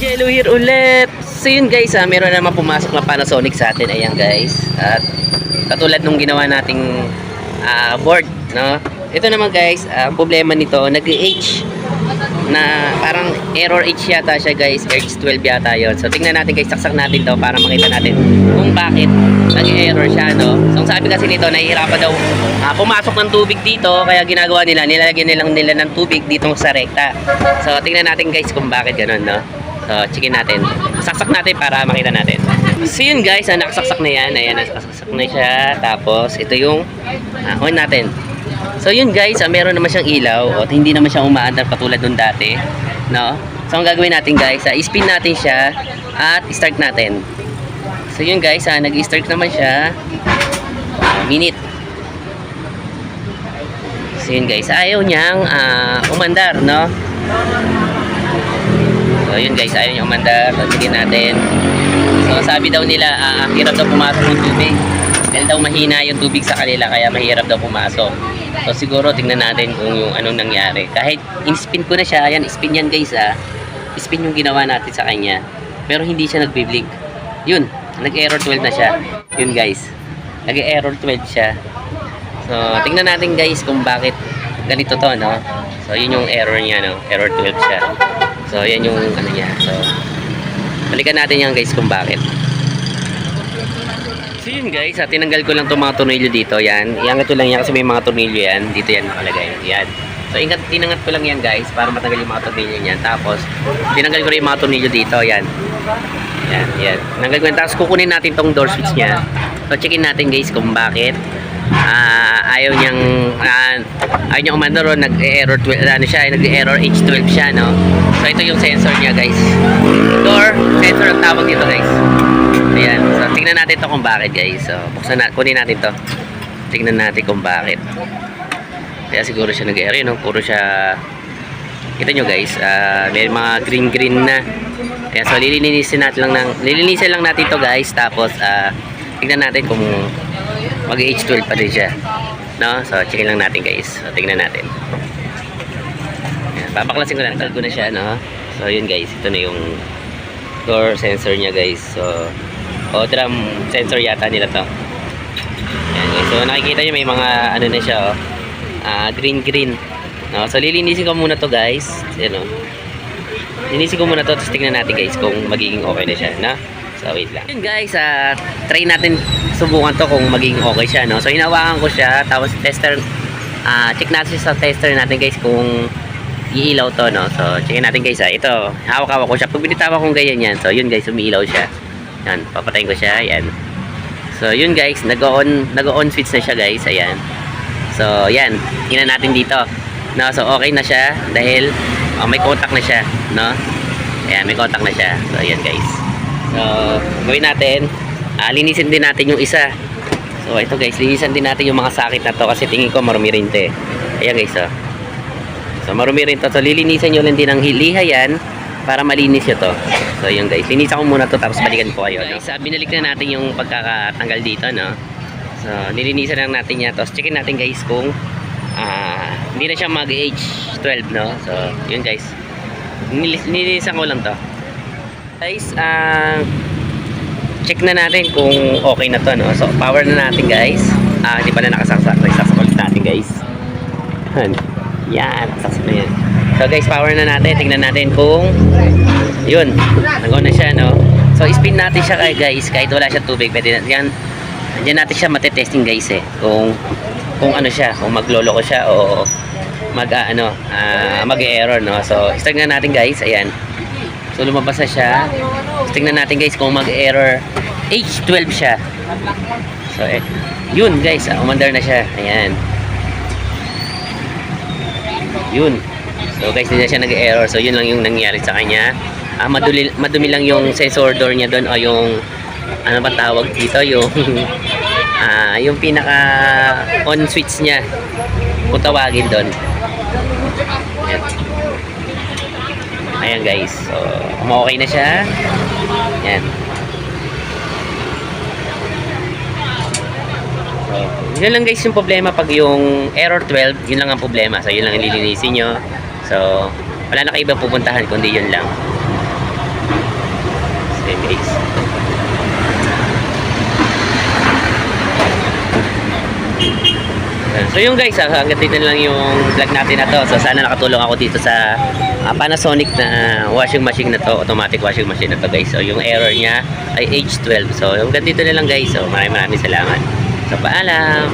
Hello here ulit. So yun guys, meron naman pumasok na Panasonic sa atin. Ayan guys. At katulad nung ginawa nating board, no? Ito naman guys, problema nito, nag-H na parang error H yata siya guys, H12 yata yon. So tingnan natin guys, saksak natin to para makita natin kung bakit nag-error siya, no? So ang sabi kasi nito, nahihirapan daw pumasok ng tubig dito, kaya ginagawa nila, nilalagyan nila ng tubig dito sa rekta. So tingnan natin guys kung bakit ganoon, no? So checkin natin, saksak natin para makita natin. So yun guys, nakasaksak na yan, ayan, nakasaksak na siya. Tapos ito yung on natin. So yun guys, meron naman siyang ilaw at hindi naman siya umaandar patulad nung dati, no? So ang gagawin natin guys, spin natin siya at start natin. So yun guys, nag-start naman siya. Minute. So yun guys, ayaw niyang umandar, no? So yun guys, ayaw niyang umandar. Tignan natin. So sabi daw nila, hirap daw pumasok ng tubig. Dahil daw mahina yung tubig sa kanila, kaya mahirap daw pumasok. So siguro tingnan natin kung yung anong nangyari. Kahit in-spin ko na siya, ayan, spin yan guys, spin yung ginawa natin sa kanya. Pero hindi siya nagbe-blink. Yun, nag-error 12 na siya. Yun guys, nag-error 12 siya. So tingnan natin guys kung bakit ganito to, no? So yun yung error niya, no? Error 12 siya. So yan yung ano niya. So balikan natin yan guys kung bakit. So yun guys, tinanggal ko lang itong mga tornilyo dito. Yan, iangat ko lang yan kasi may mga tornilyo yan. Dito yan nakalagay. Yan. So tinangat ko lang yan guys para matanggal yung mga tornilyo niyan. Tapos tinanggal ko rin yung mga tornilyo dito. Yan. Yan, yan. Tinanggal ko yan. Tapos kukunin natin tong door switch niya. So checkin natin guys kung bakit ayaw niyang umandar, nag-error 12, ano siya, nag-error H12 siya, no? So ito yung sensor niya guys. Door sensor ang tawag dito guys. Ayan. So tingnan natin to kung bakit guys. So kunin natin to. Tingnan natin kung bakit. Kaya siguro siya nag-error, no? Puro siya, kita nyo guys, may mga green na. Kaya so lilinisin lang natin to guys. Tapos tingnan natin kung mag-H12 pa din siya, no? So checkin lang natin guys. So tingnan natin. Ayan, papaklasin ko lang, talgo na siya, no? So yun guys, ito na yung door sensor niya guys. So drum sensor yata nila to. Ayan guys, so nakikita nyo may mga ano na siya, green, no? So lilinisin ko muna to guys. Ayan, no? Linisin ko muna to, tapos tingnan natin guys kung magiging okay na siya, no? So wait lang. Yun guys, try natin subukan to kung magiging okay siya, no? So hinawakan ko siya, tapos tester, check natin sa tester natin guys kung iilaw to, no? So checkin natin guys, ito, hawak-hawak ko siya. Pag binitawa kong ganyan yan, so yun guys, umiilaw siya. Yan, papatayin ko siya, yan. So yun guys, nag-on switch na siya guys, ayan. So yan, tingnan natin dito, no? So okay na siya dahil may contact na siya, no? Ayan, may contact na siya. So ayan guys. So gawin natin, linisin din natin yung isa. So ito guys, linisan din natin yung mga sakit na to kasi tingin ko marumi rin to, eh. Ayan guys, so marumi rin to. So lilinisan nyo lang din ng liha yan para malinis nyo to. So yun guys, linisan ko muna to tapos balikan ko kayo, no? Guys, binalik na natin yung pagkakatanggal dito, no? So nilinisan lang natin yan. Tapos checkin natin guys kung hindi na siya mag-H12, no? So yun guys, nilinisan ko lang to guys. Check na natin kung okay na to, no? So power na natin guys. Hindi pa na nakasaksak. Saksak ulit natin guys. Yan, saksak na yan. So guys, power na natin. Tingnan natin kung yun, nag-on na siya, no? So spin natin siya guys, kahit wala siya tubig. Pwede natin yan. Diyan natin siya matetesting guys, eh. Kung ano siya, kung magloloko siya o mag-error, no? So start na natin guys. Ayan. So lumabas na siya. So, tingnan natin guys kung mag-error H12 siya. So yun guys, umandar na siya. Ayan. Yun. So guys, hindi na siya nag-error. So yun lang yung nangyari sa kanya. Madumi lang yung sensor door niya doon, o yung ano ba tawag dito, yung yung pinaka on switch niya, kung tawagin doon. Ayan. Ayan guys, so okay na siya. Ayan. So yun lang guys yung problema pag yung error 12, yun lang ang problema. So yun lang ang lilinisin nyo. So wala na kayo ibang pupuntahan kundi yun lang. So yung guys, hanggang dito na lang yung vlog natin na to. So sana nakatulong ako dito sa Panasonic na washing machine na to, automatic washing machine na to guys. So yung error niya ay H12. So hanggang dito na lang guys. So maraming salamat. So paalam.